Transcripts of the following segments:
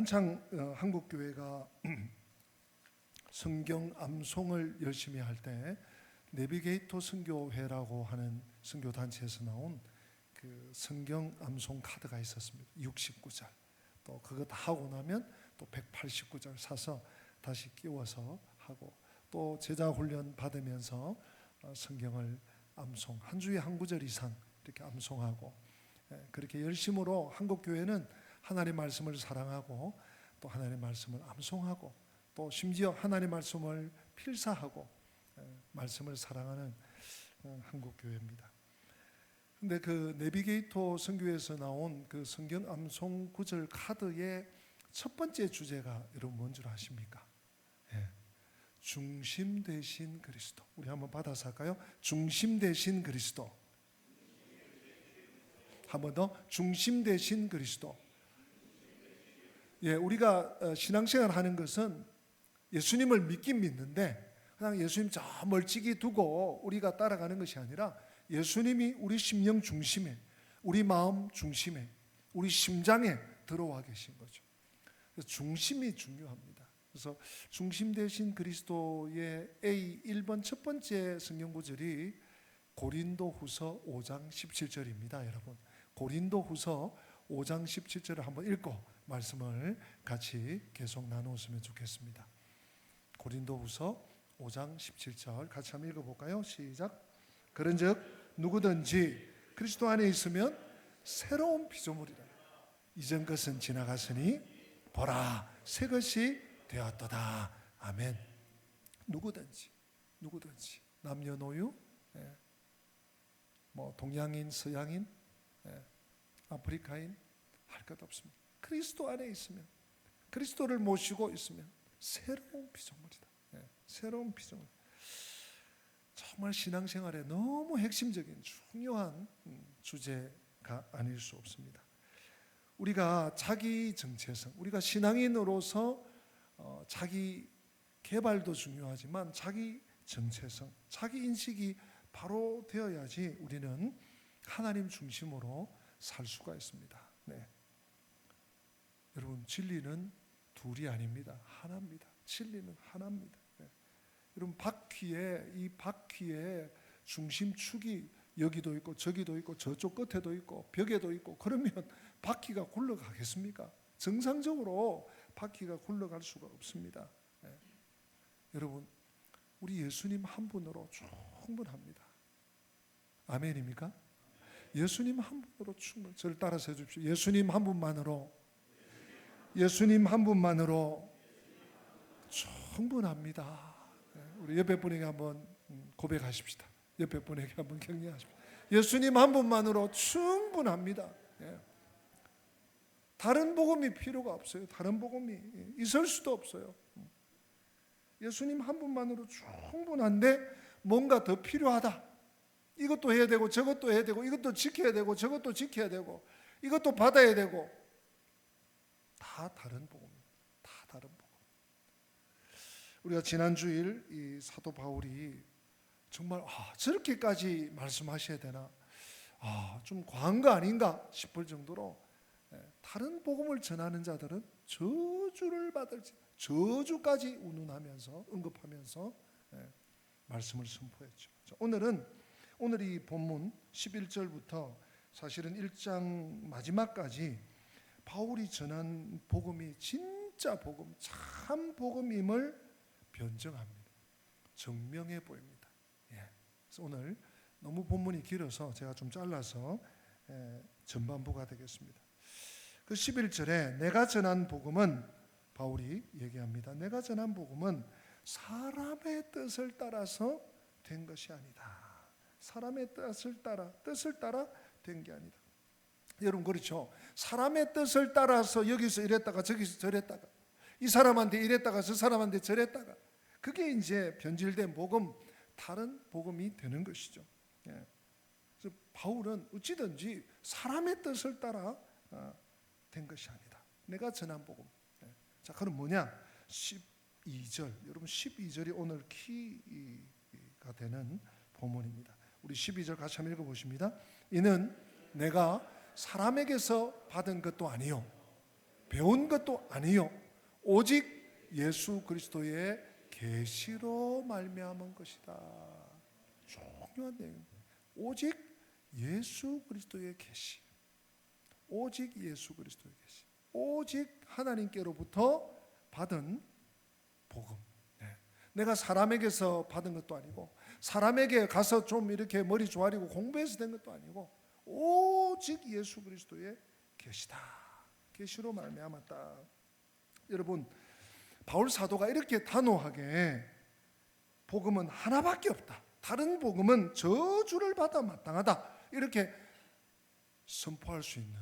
한창 한국 교회가 성경 암송을 열심히 할 때 내비게이터 선교회라고 하는 선교 단체에서 나온 그 성경 암송 카드가 있었습니다. 69절. 또 그거 다 하고 나면 또 189절 사서 다시 끼워서 하고, 또 제자 훈련 받으면서 성경을 암송 한 주에 한 구절 이상 이렇게 암송하고, 그렇게 열심으로 한국 교회는 하나님의 말씀을 사랑하고 또 하나님의 말씀을 암송하고 또 심지어 하나님의 말씀을 필사하고 말씀을 사랑하는 한국 교회입니다. 근데 그 내비게이터 선교에서 나온 그 성경 암송 구절 카드의 첫 번째 주제가 여러분 뭔 줄 아십니까? 중심 되신 그리스도. 우리 한번 받아서 할까요? 중심 되신 그리스도. 한 번 더. 중심 되신 그리스도. 우리가 신앙생활 하는 것은 예수님을 믿긴 믿는데 그냥 예수님 저 멀찍이 두고 우리가 따라가는 것이 아니라 예수님이 우리 심령 중심에, 우리 마음 중심에, 우리 심장에 들어와 계신 거죠. 그래서 중심이 중요합니다. 그래서 중심 되신 그리스도의 A 1번 첫 번째 성경 구절이 고린도후서 5장 17절입니다. 여러분, 고린도후서 5장 17절을 한번 읽고 말씀을 같이 계속 나누었으면 좋겠습니다. 고린도후서 5장 17절 같이 한번 읽어볼까요? 시작. 그런즉 누구든지 그리스도 안에 있으면 새로운 피조물이라. 이전 것은 지나갔으니 보라 새 것이 되었도다. 아멘. 누구든지 남녀노유, 뭐 동양인, 서양인, 아프리카인 할 것 없습니다. 그리스도 안에 있으면, 그리스도를 모시고 있으면 새로운 피조물이다. 새로운 피조물. 정말 신앙생활에 너무 핵심적인 중요한 주제가 아닐 수 없습니다. 우리가 자기 정체성, 우리가 신앙인으로서 자기 개발도 중요하지만 자기 정체성, 자기 인식이 바로 되어야지 우리는 하나님 중심으로 살 수가 있습니다. 여러분, 진리는 둘이 아닙니다. 하나입니다. 진리는 하나입니다. 여러분, 이 바퀴에 중심축이 여기도 있고 저기도 있고 저쪽 끝에도 있고 벽에도 있고 그러면 바퀴가 굴러가겠습니까? 정상적으로 바퀴가 굴러갈 수가 없습니다. 여러분, 우리 예수님 한 분으로 충분합니다. 아멘입니까? 예수님 한 분으로 충분. 저를 따라서 해주십시오. 예수님 한 분만으로 충분합니다. 우리 옆에 분에게 한번 고백하십시다. 옆에 분에게 한번 격려하십시다. 예수님 한 분만으로 충분합니다. 다른 복음이 필요가 없어요. 다른 복음이 있을 수도 없어요. 예수님 한 분만으로 충분한데 뭔가 더 필요하다. 이것도 해야 되고 저것도 해야 되고 이것도 지켜야 되고 저것도 지켜야 되고 이것도 받아야 되고 다 다른 복음입니다. 다 다른 복음. 우리가 지난 주일 이 사도 바울이 정말 저렇게까지 말씀하셔야 되나, 좀 과한 거 아닌가 싶을 정도로 다른 복음을 전하는 자들은 저주를 받을지, 저주까지 운운하면서 언급하면서 말씀을 선포했죠. 오늘 이 본문 11절부터 사실은 1장 마지막까지 바울이 전한 복음이 진짜 복음, 참 복음임을 변증합니다. 증명해 보입니다. 그래서 오늘 너무 본문이 길어서 제가 좀 잘라서 전반부가 되겠습니다. 그 11절에 내가 전한 복음은, 바울이 얘기합니다. 내가 전한 복음은 사람의 뜻을 따라서 된 것이 아니다. 사람의 뜻을 따라 된 게 아니다. 여러분, 그렇죠? 사람의 뜻을 따라서 여기서 이랬다가 저기서 저랬다가 이 사람한테 이랬다가 저 사람한테 저랬다가 그게 이제 변질된 복음, 다른 복음이 되는 것이죠. 그래서 바울은 어찌든지 사람의 뜻을 따라 된 것이 아니다. 내가 전한 복음. 자, 그럼 뭐냐? 12절. 여러분, 12절이 오늘 키가 되는 본문입니다. 우리 12절 같이 한번 읽어보십니다. 이는 내가 사람에게서 받은 것도 아니요 배운 것도 아니요 오직 예수 그리스도의 계시로 말미암은 것이다. 중요한 내용입니다. 오직 예수 그리스도의 계시, 오직 예수 그리스도의 계시, 오직 하나님께로부터 받은 복음. 내가 사람에게서 받은 것도 아니고 사람에게 가서 좀 이렇게 머리 조아리고 공부해서 된 것도 아니고 오직 예수 그리스도의 계시다. 계시로 말미암았다. 여러분, 바울 사도가 이렇게 단호하게 복음은 하나밖에 없다, 다른 복음은 저주를 받아 마땅하다, 이렇게 선포할 수 있는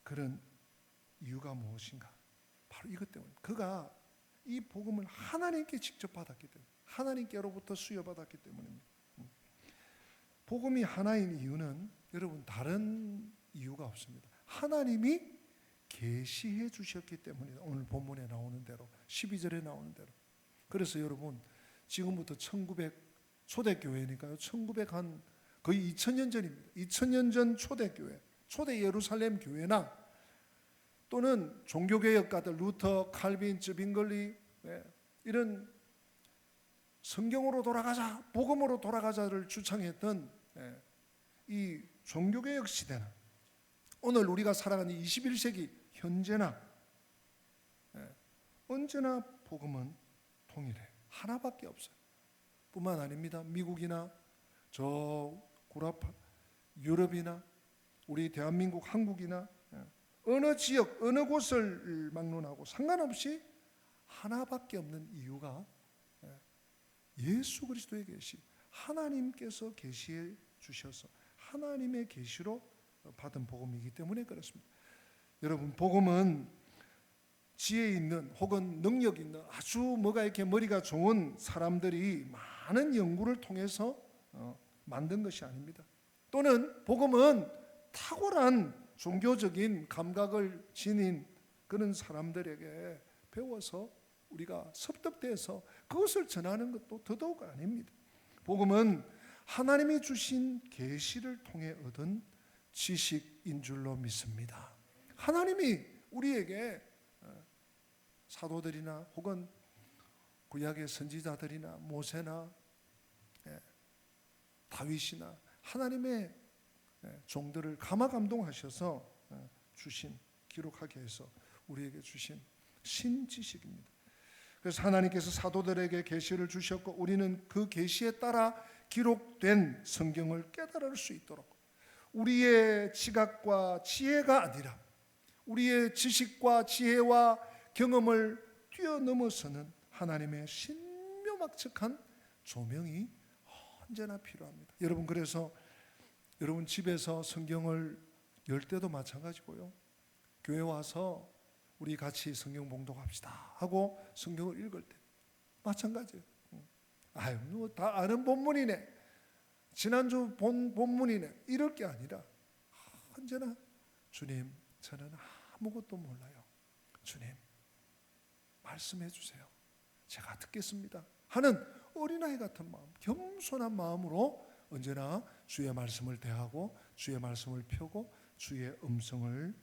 그런 이유가 무엇인가? 바로 이것 때문에 그가 이 복음을 하나님께 직접 받았기 때문에, 하나님께로부터 수여받았기 때문입니다. 복음이 하나인 이유는 여러분 다른 이유가 없습니다. 하나님이 계시해 주셨기 때문에, 오늘 본문에 나오는 대로 12절에 나오는 대로. 그래서 여러분 지금부터 1900 초대교회니까요, 1900한 거의 2000년 전입니다. 2000년 전 초대교회, 초대 예루살렘 교회나 또는 종교개혁가들 루터, 칼빈, 빙글리, 이런 성경으로 돌아가자, 복음으로 돌아가자를 주창했던 이 종교개혁 시대는 오늘 우리가 살아가는 21세기 현재나 언제나 복음은 동일해요. 하나밖에 없어요. 뿐만 아닙니다. 미국이나 저 구라파 유럽이나 우리 대한민국 한국이나 어느 지역 어느 곳을 막론하고 상관없이 하나밖에 없는 이유가 예수 그리스도의 계시, 하나님께서 계시해 주셔서 하나님의 계시로 받은 복음이기 때문에 그렇습니다. 여러분, 복음은 지혜 있는 혹은 능력 있는 아주 뭐가 이렇게 머리가 좋은 사람들이 많은 연구를 통해서 만든 것이 아닙니다. 또는 복음은 탁월한 종교적인 감각을 지닌 그런 사람들에게 배워서 우리가 섭렵돼서 그것을 전하는 것도 더더욱 아닙니다. 복음은 하나님이 주신 계시를 통해 얻은 지식인 줄로 믿습니다. 하나님이 우리에게 사도들이나 혹은 구약의 선지자들이나 모세나 다윗이나 하나님의 종들을 감화감동하셔서 주신, 기록하게 해서 우리에게 주신 신지식입니다. 그래서 하나님께서 사도들에게 계시를 주셨고 우리는 그 계시에 따라 기록된 성경을 깨달을 수 있도록 우리의 지각과 지혜가 아니라 우리의 지식과 지혜와 경험을 뛰어넘어서는 하나님의 신묘막측한 조명이 언제나 필요합니다. 여러분, 그래서 여러분 집에서 성경을 열 때도 마찬가지고요, 교회 와서 우리 같이 성경 봉독합시다 하고 성경을 읽을 때 마찬가지예요. 아유, 뭐 다 아는 본문이네, 지난주 본 본문이네, 이럴 게 아니라 언제나 주님, 저는 아무것도 몰라요, 주님 말씀해 주세요, 제가 듣겠습니다 하는 어린아이 같은 마음, 겸손한 마음으로 언제나 주의 말씀을 대하고 주의 말씀을 펴고 주의 음성을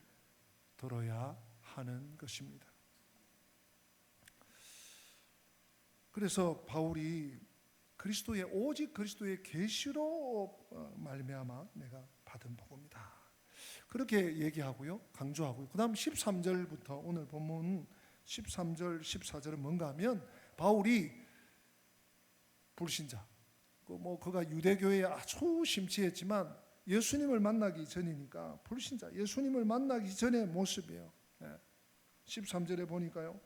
들어야 하는 것입니다. 그래서 바울이 그리스도의 오직 그리스도의 계시로 말미암아 내가 받은 복음이다, 그렇게 얘기하고요, 강조하고요. 그 다음 13절부터 오늘 본문 13절 14절은 뭔가 하면 바울이 불신자, 그가 유대교회에 아주 심취했지만 예수님을 만나기 전이니까 불신자, 예수님을 만나기 전의 모습이에요. 13절에 보니까요,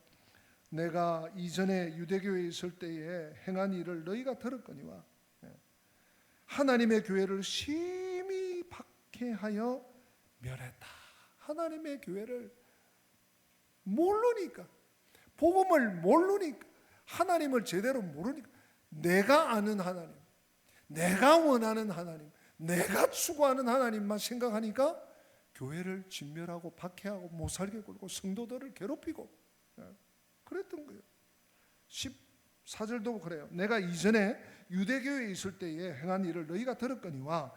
내가 이전에 유대교회에 있을 때에 행한 일을 너희가 들었거니와 하나님의 교회를 심히 박해하여 멸했다. 하나님의 교회를 모르니까, 복음을 모르니까, 하나님을 제대로 모르니까, 내가 아는 하나님, 내가 원하는 하나님, 내가 추구하는 하나님만 생각하니까 교회를 진멸하고 박해하고 못살게 굴고 성도들을 괴롭히고 그랬던 거예요. 14절도 그래요. 내가 이전에 유대교회에 있을 때에 행한 일을 너희가 들었거니와,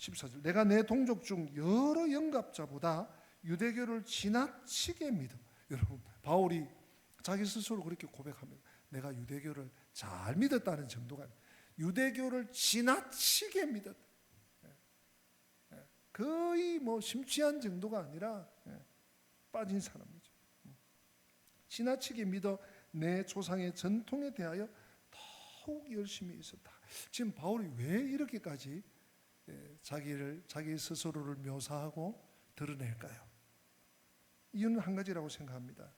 14절 내가 내 동족 중 여러 영갑자보다 유대교를 지나치게 믿어. 여러분 바울이 자기 스스로 그렇게 고백합니다. 내가 유대교를 잘 믿었다는 정도가 아니라 유대교를 지나치게 믿었다. 거의 뭐 심취한 정도가 아니라 빠진 사람이죠. 지나치게 믿어 내 조상의 전통에 대하여 더욱 열심히 있었다. 지금 바울이 왜 이렇게까지 자기 스스로를 묘사하고 드러낼까요? 이유는 한 가지라고 생각합니다.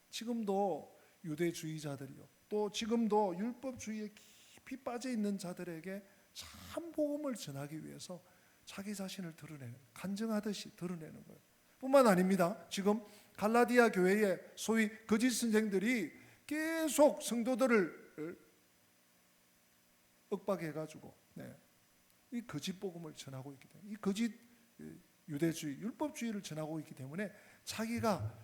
지금도 유대주의자들이요, 또 지금도 율법주의에 깊이 빠져 있는 자들에게 참 복음을 전하기 위해서 자기 자신을 드러내는, 간증하듯이 드러내는 거예요. 뿐만 아닙니다. 지금 갈라디아 교회에 소위 거짓 선생들이 계속 성도들을 억박해가지고 이 거짓 복음을 전하고 있기 때문에, 이 거짓 유대주의, 율법주의를 전하고 있기 때문에 자기가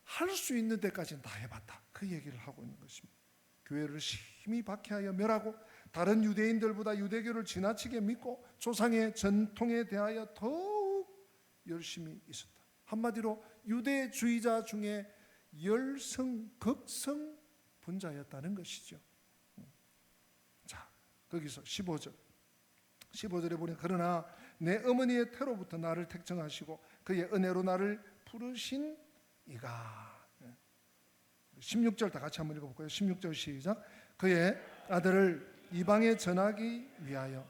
할 수 있는 데까지는 다 해봤다, 그 얘기를 하고 있는 것입니다. 교회를 심히 박해하여 멸하고 다른 유대인들보다 유대교를 지나치게 믿고 조상의 전통에 대하여 더욱 열심히 있었다. 한마디로 유대주의자 중에 열성극성 분자였다는 것이죠. 자, 거기서 15절에 보니 그러나 내 어머니의 태로부터 나를 택정하시고 그의 은혜로 나를 부르신 이가. 16절 다 같이 한번 읽어볼까요? 16절 시작. 그의 아들을 이방에 전하기 위하여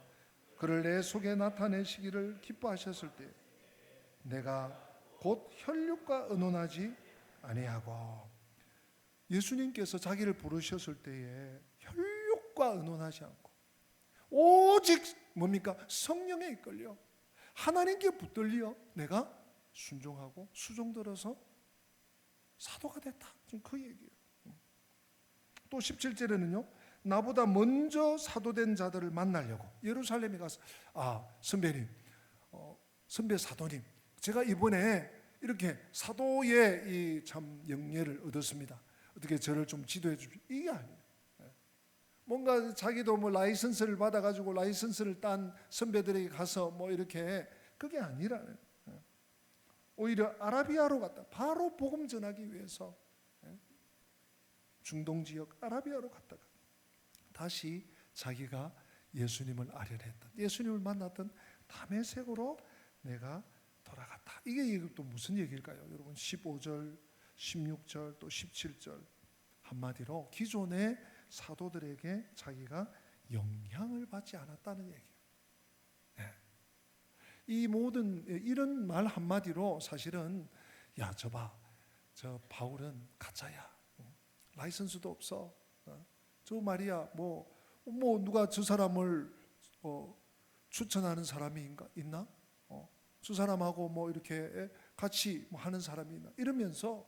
그를 내 속에 나타내시기를 기뻐하셨을 때 내가 곧 혈육과 의논하지 아니하고. 예수님께서 자기를 부르셨을 때에 혈육과 의논하지 않고 오직 뭡니까? 성령에 이끌려 하나님께 붙들려 내가 순종하고 수종들어서 사도가 됐다. 지금 그 얘기예요. 또 17절에는요, 나보다 먼저 사도된 자들을 만나려고 예루살렘에 가서 선배님, 선배 사도님, 제가 이번에 이렇게 사도의 이 참 영예를 얻었습니다. 어떻게 저를 좀 지도해 주십시오. 이게 아니에요. 뭔가 자기도 뭐 라이선스를 받아가지고 라이선스를 딴 선배들에게 가서 뭐 이렇게, 그게 아니라는. 오히려 아라비아로 갔다. 바로 복음 전하기 위해서 중동 지역 아라비아로 갔다가 다시 자기가 예수님을 아련했다. 예수님을 만났던 다메섹으로 내가 돌아갔다. 이게 또 무슨 얘기일까요? 여러분 15절, 16절 또 17절 한마디로 기존의 사도들에게 자기가 영향을 받지 않았다는 얘기예요. 이 모든 이런 말 한마디로 사실은 저 바울은 가짜야. 라이선스도 없어. 저 말이야 뭐 누가 저 사람을 추천하는 사람이 있나? 저 사람하고 뭐 이렇게 같이 뭐 하는 사람이 있나? 이러면서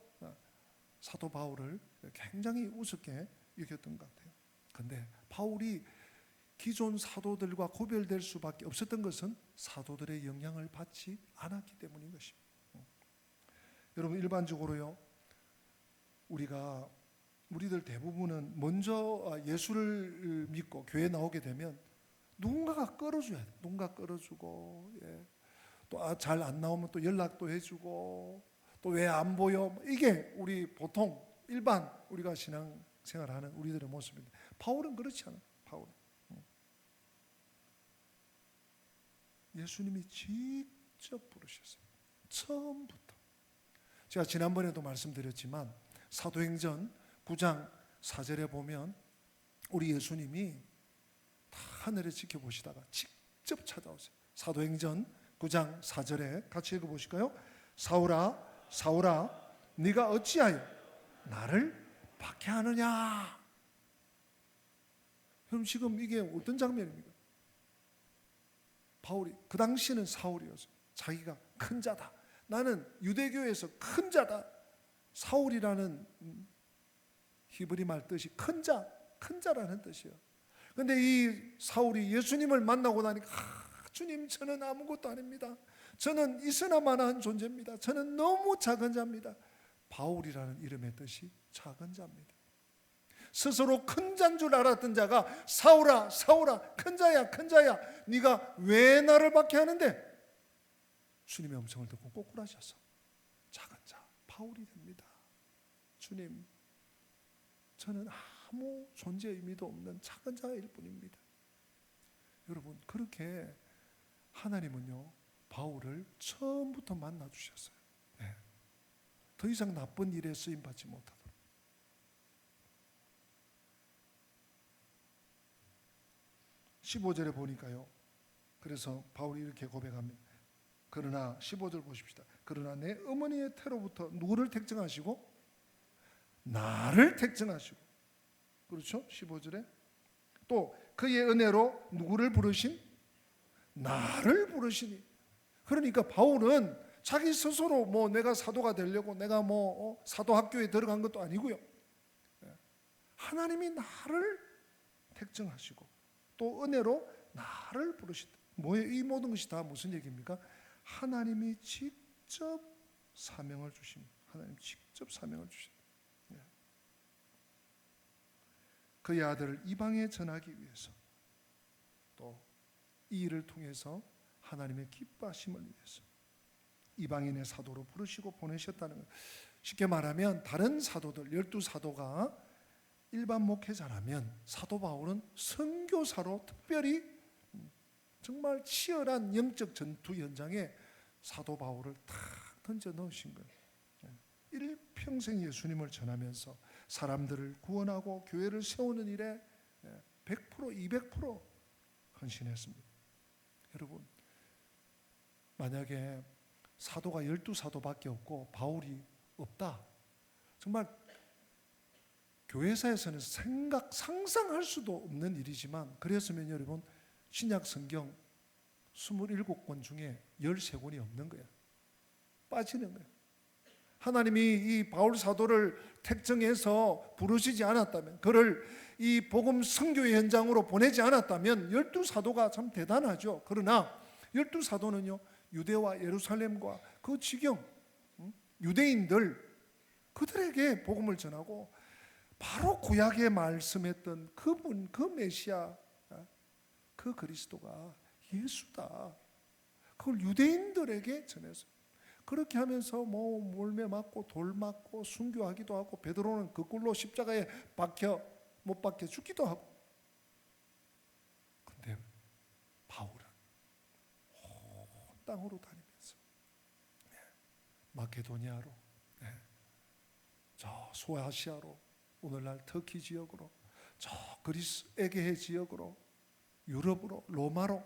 사도 바울을 굉장히 우습게 여겼던 것 같아요. 그런데 바울이 기존 사도들과 구별될 수밖에 없었던 것은 사도들의 영향을 받지 않았기 때문인 것입니다. 여러분 일반적으로요, 우리들 대부분은 먼저 예수를 믿고 교회에 나오게 되면 누군가가 끌어줘야 돼. 누군가 끌어주고, 또 잘 안 나오면 또 연락도 해주고, 또 왜 안 보여? 이게 우리 보통 일반 우리가 신앙생활하는 우리들의 모습인데, 바울은 그렇지 않아요. 바울은 예수님이 직접 부르셨어요. 처음부터. 제가 지난번에도 말씀드렸지만 사도행전 9장 4절에 보면 우리 예수님이 다 하늘에 지켜보시다가 직접 찾아오세요. 사도행전 9장 4절에 같이 읽어보실까요? 사울아 사울아 네가 어찌하여 나를 박해하느냐. 그럼 지금 이게 어떤 장면입니까? 바울이 그 당시는 사울이었어요. 자기가 큰 자다. 나는 유대교에서 큰 자다. 사울이라는 히브리 말 뜻이 큰 자라는 뜻이에요. 그런데 이 사울이 예수님을 만나고 나니까 주님, 저는 아무것도 아닙니다. 저는 있으나마나한 존재입니다. 저는 너무 작은 자입니다. 바울이라는 이름의 뜻이 작은 자입니다. 스스로 큰 자인 줄 알았던 자가 사울아 사울아 큰 자야 큰 자야 네가 왜 나를 박해하는데? 주님의 음성을 듣고 꼬꾸라져서 작은 자 바울이 됩니다. 주님, 저는 아무 존재 의미도 없는 작은 자일 뿐입니다. 여러분, 그렇게 하나님은요 바울을 처음부터 만나 주셨어요. 네. 더 이상 나쁜 일에 쓰임 받지 못하도록. 15절에 보니까요, 그래서 바울이 이렇게 고백합니다. 그러나 15절 보십시다. 그러나 내 어머니의 태로부터 누구를 택정하시고? 나를 택정하시고. 그렇죠? 15절에 또 그의 은혜로 누구를 부르신? 나를 부르시니. 그러니까 바울은 자기 스스로 뭐 내가 사도가 되려고 내가 뭐 사도학교에 들어간 것도 아니고요. 하나님이 나를 택정하시고 또 은혜로 나를 부르신다. 뭐예요? 이 모든 것이 다 무슨 얘기입니까? 하나님이 직접 사명을 주십니다. 하나님 직접 사명을 주신다. 그의 아들을 이방에 전하기 위해서 또 이 일을 통해서 하나님의 기뻐하심을 위해서 이방인의 사도로 부르시고 보내셨다는 것. 쉽게 말하면 다른 사도들 12사도가 일반 목회자라면 사도 바울은 선교사로 특별히 정말 치열한 영적 전투 현장에 사도 바울을 탁 던져 넣으신 거예요. 일평생 예수님을 전하면서 사람들을 구원하고 교회를 세우는 일에 100% 200% 헌신했습니다. 여러분, 만약에 사도가 12사도밖에 없고 바울이 없다, 정말 교회사에서는 상상할 수도 없는 일이지만, 그랬으면 여러분 신약 성경 27권 중에 13권이 없는 거예요. 빠지는 거예요. 하나님이 이 바울 사도를 택정해서 부르시지 않았다면, 그를 이 복음 선교의 현장으로 보내지 않았다면 12사도가 참 대단하죠. 그러나 12사도는요 유대와 예루살렘과 그 지경 유대인들 그들에게 복음을 전하고 바로 구약에 말씀했던 그분, 그 메시아, 그 그리스도가 예수다, 그걸 유대인들에게 전해서 그렇게 하면서 뭐 몰매 맞고 돌 맞고 순교하기도 하고, 베드로는 거꾸로 십자가에 못 박혀 죽기도 하고. 근데 바울은 온 땅으로 다니면서 마케도니아로, 저 소아시아로, 오늘날 터키 지역으로, 저 그리스 에게해 지역으로, 유럽으로, 로마로,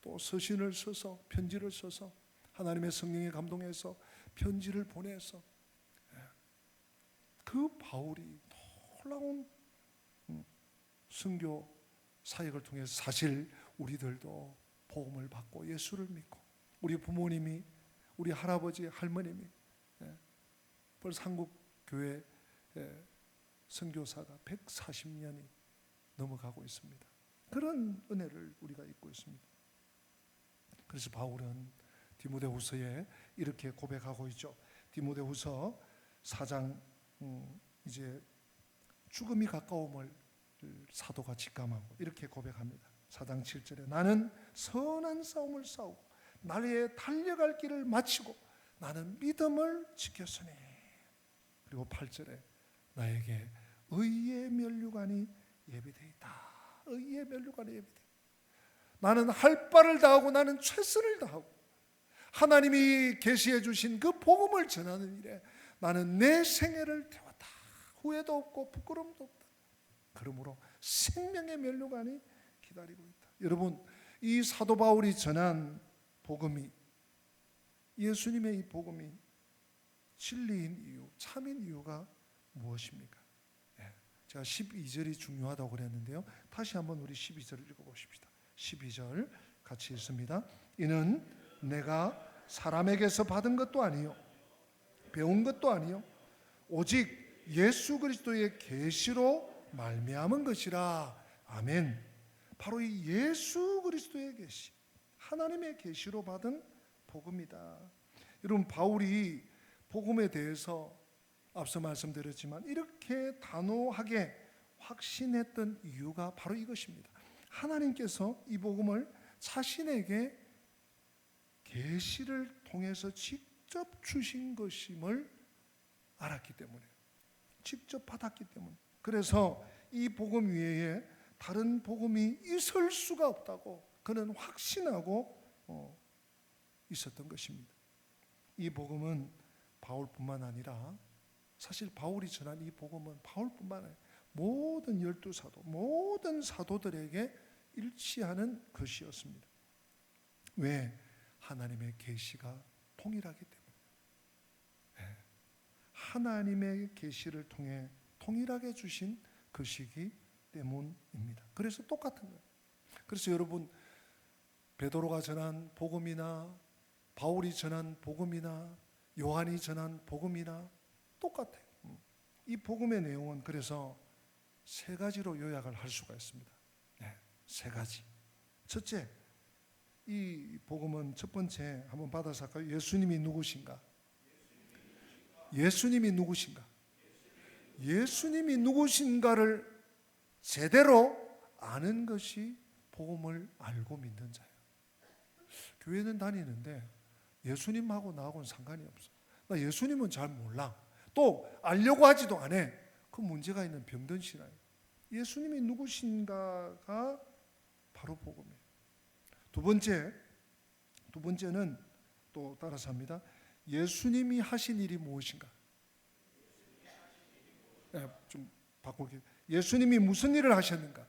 또 서신을 써서, 편지를 써서 하나님의 성령에 감동해서 편지를 보내서 그 바울이 놀라운 선교 사역을 통해서 사실 우리들도 복음을 받고 예수를 믿고, 우리 부모님이, 우리 할아버지, 할머님이 벌써 한국 교회 선교사가 140년이 넘어가고 있습니다. 그런 은혜를 우리가 입고 있습니다. 그래서 바울은 디모데후서에 이렇게 고백하고 있죠. 디모데후서 4장 이제 죽음이 가까움을 사도가 직감하고 이렇게 고백합니다. 4장 7절에 나는 선한 싸움을 싸우고 나의 달려갈 길을 마치고 나는 믿음을 지켰으니. 그리고 8절에 나에게 의의 면류관이 예비되어 있다. 의의 면류관이 예비되어 있다. 나는 할 바를 다하고 나는 최선을 다하고 하나님이 계시해 주신 그 복음을 전하는 일에 나는 내 생애를 태웠다. 후회도 없고 부끄러움도 없다. 그러므로 생명의 면류관이 기다리고 있다. 여러분, 이 사도 바울이 전한 복음이, 예수님의 이 복음이 진리인 이유, 참인 이유가 무엇입니까? 제가 12절이 중요하다고 그랬는데요, 다시 한번 우리 12절을 읽어보십시다. 12절 같이 읽습니다. 이는 내가 사람에게서 받은 것도 아니요 배운 것도 아니요 오직 예수 그리스도의 계시로 말미암은 것이라. 아멘. 바로 이 예수 그리스도의 계시, 하나님의 계시로 받은 복음이다. 여러분, 바울이 복음에 대해서 앞서 말씀드렸지만 이렇게 단호하게 확신했던 이유가 바로 이것입니다. 하나님께서 이 복음을 자신에게 계시를 통해서 직접 주신 것임을 알았기 때문에, 직접 받았기 때문에, 그래서 이 복음 외에 다른 복음이 있을 수가 없다고 그는 확신하고 있었던 것입니다. 이 복음은 바울뿐만 아니라, 사실 바울이 전한 이 복음은 바울뿐만 아니라 모든 12사도, 모든 사도들에게 일치하는 것이었습니다. 왜? 하나님의 계시가 통일하기 때문에, 하나님의 계시를 통해 통일하게 주신 것이기 때문입니다. 그래서 똑같은 거예요. 그래서 여러분, 베드로가 전한 복음이나 바울이 전한 복음이나 요한이 전한 복음이나 똑같아요. 이 복음의 내용은 그래서 세 가지로 요약을 할 수가 있습니다. 세 가지. 첫째, 이 복음은 첫 번째 한번 받아서 할까요? 예수님이 누구신가? 예수님이 누구신가? 예수님이 누구신가를 제대로 아는 것이 복음을 알고 믿는 자예요. 교회는 다니는데 예수님하고 나하고는 상관이 없어. 나 예수님은 잘 몰라. 또 알려고 하지도 않아. 그 문제가 있는 병든 신앙이에요. 예수님이 누구신가가 바로 복음이에요. 두 번째는 또 따라서 합니다. 예수님이 하신 일이 무엇인가? 좀 바꿀게요. 예수님이 무슨 일을 하셨는가?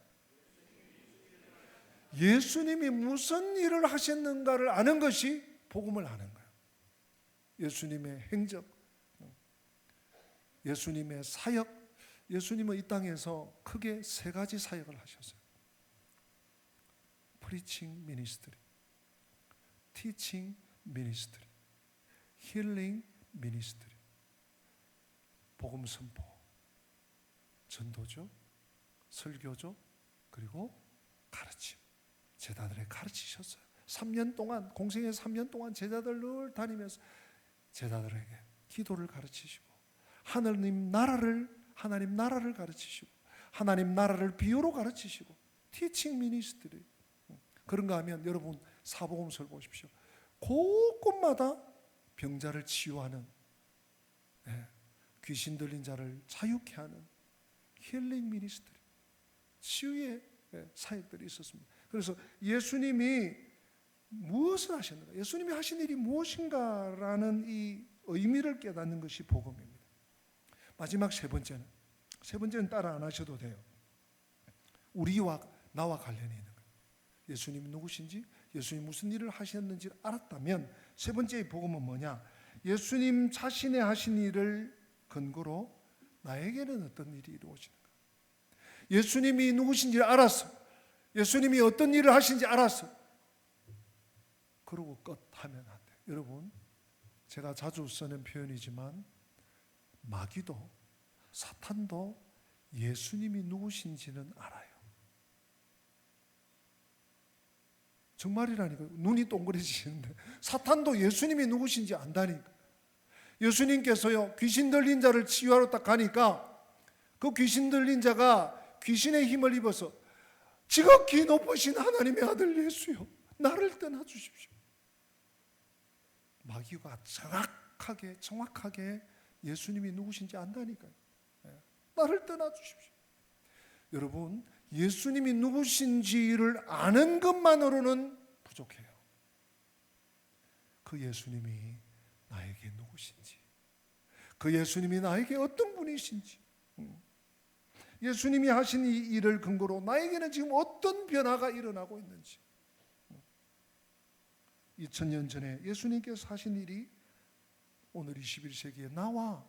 예수님이 무슨 일을 하셨는가를 아는 것이 복음을 아는 거예요. 예수님의 행적, 예수님의 사역. 예수님은 이 땅에서 크게 세 가지 사역을 하셨어요. Preaching ministry, Teaching ministry, Healing ministry. 복음 선포, 전도죠, 설교죠, 그리고 가르침. 제자들에 가르치셨어요. 3년 동안, 공생의 3년 동안 제자들을 다니면서 제자들에게 기도를 가르치시고, 하나님 나라를 가르치시고, 하나님 나라를 비유로 가르치시고, 티칭 미니스트리. 그런가 하면 여러분 사복음서를 보십시오. 곳곳마다 병자를 치유하는, 귀신 들린 자를 자유케 하는 힐링 미니스트리, 치유의 사역들이 있었습니다. 그래서 예수님이 무엇을 하셨는가, 예수님이 하신 일이 무엇인가라는 이 의미를 깨닫는 것이 복음입니다. 마지막 세 번째는 따라 안 하셔도 돼요. 우리와 나와 관련이 있는 거예요. 예수님이 누구신지, 예수님이 무슨 일을 하셨는지를 알았다면 세 번째의 복음은 뭐냐? 예수님 자신의 하신 일을 근거로 나에게는 어떤 일이 이루어지는가? 예수님이 누구신지를 알았어. 예수님이 어떤 일을 하신지 알았어. 그러고 끝 하면 안 돼요. 여러분, 제가 자주 쓰는 표현이지만 마귀도, 사탄도 예수님이 누구신지는 알아요. 정말이라니까요. 눈이 동그래지시는데 사탄도 예수님이 누구신지 안다니까. 예수님께서요, 귀신 들린 자를 치유하러 딱 가니까 그 귀신 들린 자가 귀신의 힘을 입어서 지극히 높으신 하나님의 아들 예수요, 나를 떠나주십시오. 마귀가 정확하게 예수님이 누구신지 안다니까요. 나를 떠나주십시오. 여러분, 예수님이 누구신지를 아는 것만으로는 부족해요. 그 예수님이 나에게 누구신지, 그 예수님이 나에게 어떤 분이신지, 예수님이 하신 이 일을 근거로 나에게는 지금 어떤 변화가 일어나고 있는지, 2000년 전에 예수님께서 하신 일이 오늘 21세기에 나와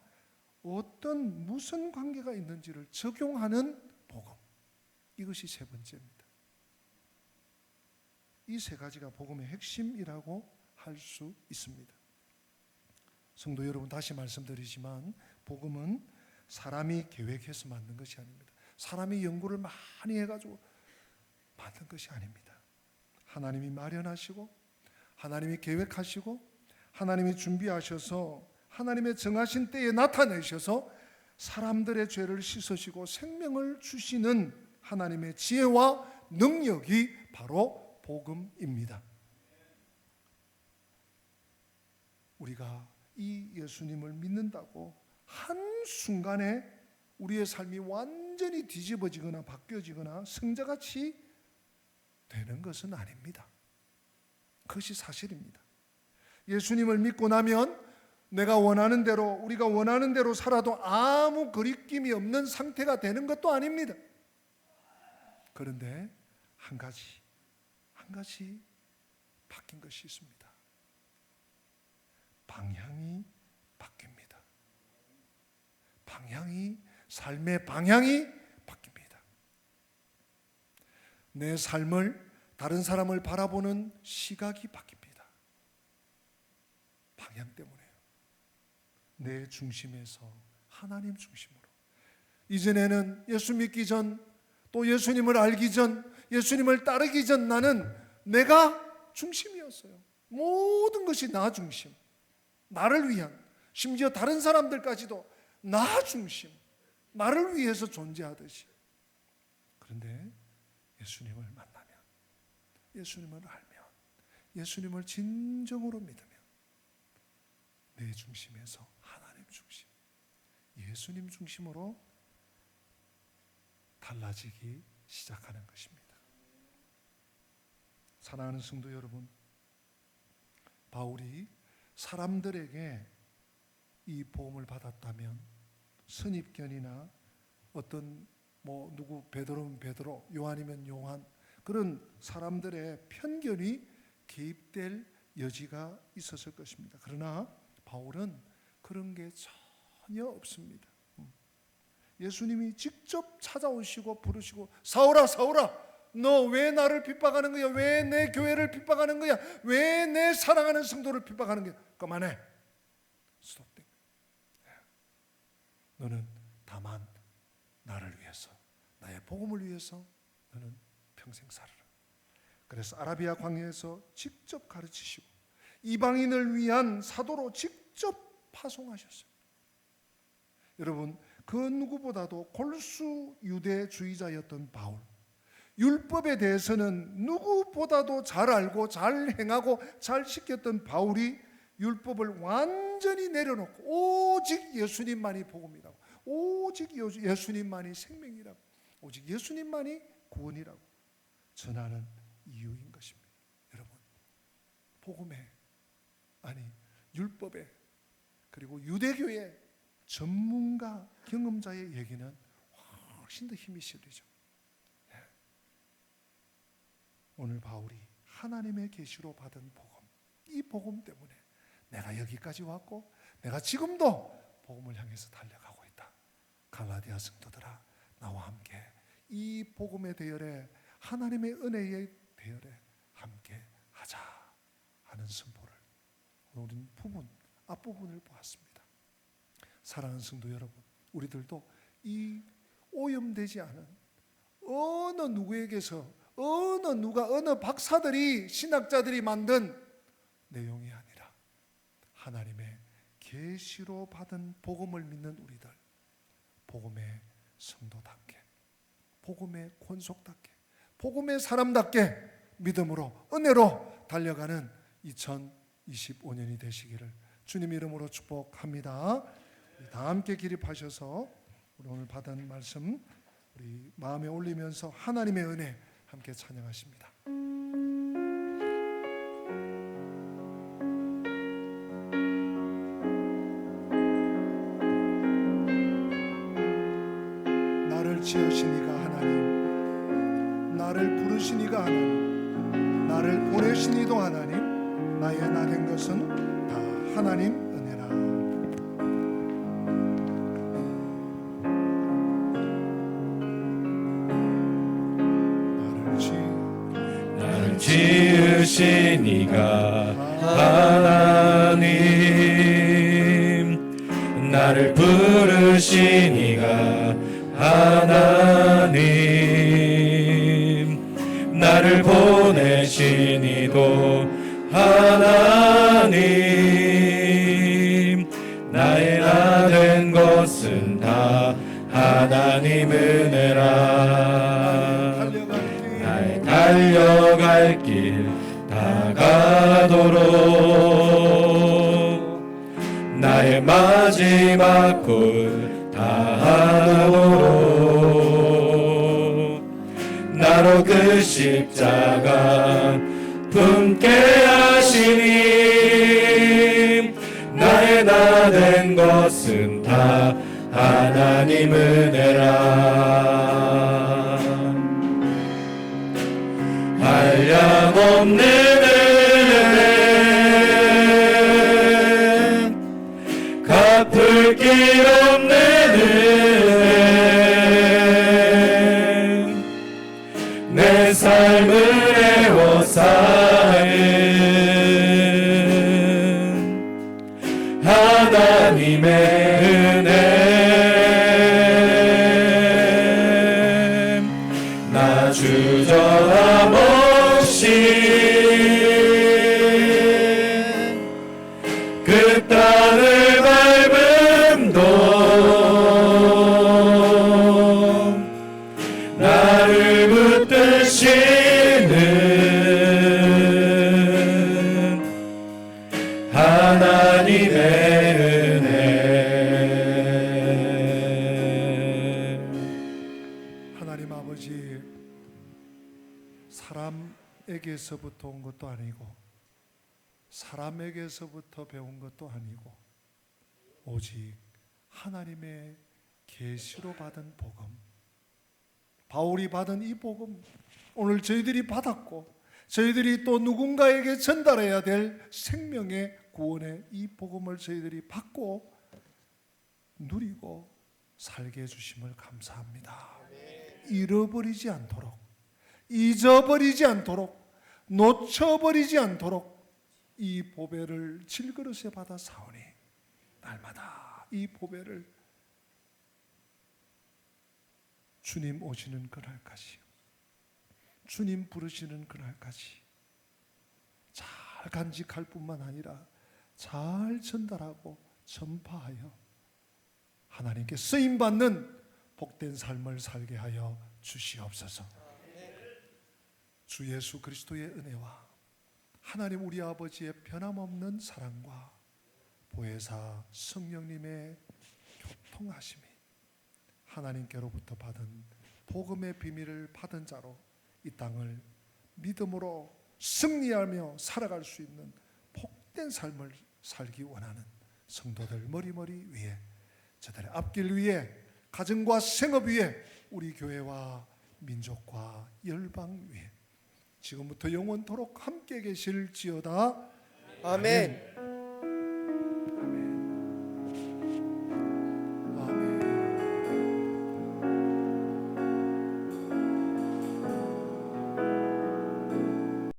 무슨 관계가 있는지를 적용하는 복음, 이것이 세 번째입니다. 이 세 가지가 복음의 핵심이라고 할 수 있습니다. 성도 여러분, 다시 말씀드리지만 복음은 사람이 계획해서 만든 것이 아닙니다. 사람이 연구를 많이 해가지고 만든 것이 아닙니다. 하나님이 마련하시고, 하나님이 계획하시고, 하나님이 준비하셔서 하나님의 정하신 때에 나타내셔서 사람들의 죄를 씻으시고 생명을 주시는 하나님의 지혜와 능력이 바로 복음입니다. 우리가 이 예수님을 믿는다고 한순간에 우리의 삶이 완전히 뒤집어지거나 바뀌어지거나 성자같이 되는 것은 아닙니다. 그것이 사실입니다. 예수님을 믿고 나면 내가 원하는 대로, 우리가 원하는 대로 살아도 아무 거리낌이 없는 상태가 되는 것도 아닙니다. 그런데 한 가지 바뀐 것이 있습니다. 방향이 바뀝니다. 삶의 방향이 바뀝니다. 내 삶을, 다른 사람을 바라보는 시각이 바뀝니다. 방향 때문에요. 내 중심에서 하나님 중심으로. 이전에는 예수 믿기 전, 또 예수님을 알기 전, 예수님을 따르기 전 나는 내가 중심이었어요. 모든 것이 나 중심, 나를 위한, 심지어 다른 사람들까지도 나 중심, 나를 위해서 존재하듯이. 그런데 예수님을 만나면, 예수님을 알면, 예수님을 진정으로 믿으면 내 중심에서 하나님 중심, 예수님 중심으로 달라지기 시작하는 것입니다. 사랑하는 성도 여러분, 바울이 사람들에게 이 복음을 받았다면 선입견이나 어떤 누구 베드로면 베드로, 요한이면 요한, 그런 사람들의 편견이 개입될 여지가 있었을 것입니다. 그러나 바울은 그런 게 전혀 없습니다. 예수님이 직접 찾아오시고 부르시고, 사울아 사울아, 너 왜 나를 핍박하는 거야? 왜 내 교회를 핍박하는 거야? 왜 내 사랑하는 성도를 핍박하는 거야? 그만해. 스톱돼. 너는 다만 나를 위해서, 나의 복음을 위해서 너는 평생 살아라. 그래서 아라비아 광야에서 직접 가르치시고 이방인을 위한 사도로 직접 파송하셨어요. 여러분, 그 누구보다도 골수 유대주의자였던 바울, 율법에 대해서는 누구보다도 잘 알고 잘 행하고 잘 지켰던 바울이 율법을 완전히 내려놓고 오직 예수님만이 복음이라고, 오직 예수님만이 생명이라고, 오직 예수님만이 구원이라고 전하는 이유인 것입니다. 여러분, 복음에, 아니 율법에, 그리고 유대교의 전문가, 경험자의 얘기는 훨씬 더 힘이 실리죠. 오늘 바울이 하나님의 계시로 받은 복음, 이 복음 때문에 내가 여기까지 왔고 내가 지금도 복음을 향해서 달려가고 있다. 갈라디아 성도들아, 나와 함께 이 복음의 대열에, 하나님의 은혜의 대열에 함께 하자 하는 선포를 우리는 앞부분을 보았습니다. 사랑하는 성도 여러분, 우리들도 이 오염되지 않은 어느 누구에게서 어느 박사들이, 신학자들이 만든 내용이 아니라 하나님의 계시로 받은 복음을 믿는 우리들, 복음의 성도답게, 복음의 권속답게, 복음의 사람답게 믿음으로, 은혜로 달려가는 2025년이 되시기를 주님 이름으로 축복합니다. 다 함께 기립하셔서 우리 오늘 받은 말씀 우리 마음에 올리면서 하나님의 은혜 함께 찬양하십니다. 나를 지으신 이가 하나님, 나를 부르신 이가 하나님, 나를 보내신 이도 하나님, 나의 나 된 것은 다 하나님 은혜라. 나를 지으신 이가 하나님, 나를 부르신 이가 하나님, 나를 보내신 이도 하나님, 하나님 은혜라. 달려갈 달려갈 길 다가도록 나의 마지막 골 다하도록 나로 그 십자가 품게 하시니 나의 나 된 것은 다 하나님 은혜라. 한량없는 은혜 갚을 길 없는 은혜 내 삶을 애워싸는 하나님의 은혜 나 주저함 없이 그 땅을 밟음도 나를 붙드시는 하나님의 하나님 아버지, 사람에게서부터 온 것도 아니고 사람에게서부터 배운 것도 아니고 오직 하나님의 계시로 받은 복음, 바울이 받은 이 복음, 오늘 저희들이 받았고 저희들이 또 누군가에게 전달해야 될 생명의 구원의 이 복음을 저희들이 받고 누리고 살게 해주심을 감사합니다. 잃어버리지 않도록, 잊어버리지 않도록, 놓쳐버리지 않도록 이 보배를 질그릇에 받아 사오니 날마다 이 보배를 주님 오시는 그날까지, 주님 부르시는 그날까지 잘 간직할 뿐만 아니라 잘 전달하고 전파하여 하나님께 쓰임받는 복된 삶을 살게 하여 주시옵소서. 주 예수 그리스도의 은혜와 하나님 우리 아버지의 변함없는 사랑과 보혜사 성령님의 교통하심이 하나님께로부터 받은 복음의 비밀을 받은 자로 이 땅을 믿음으로 승리하며 살아갈 수 있는 복된 삶을 살기 원하는 성도들 머리머리 위에, 저들의 앞길 위에, 가정과 생업 위에, 우리 교회와 민족과 열방 위에 지금부터 영원토록 함께 계실지어다. 아멘.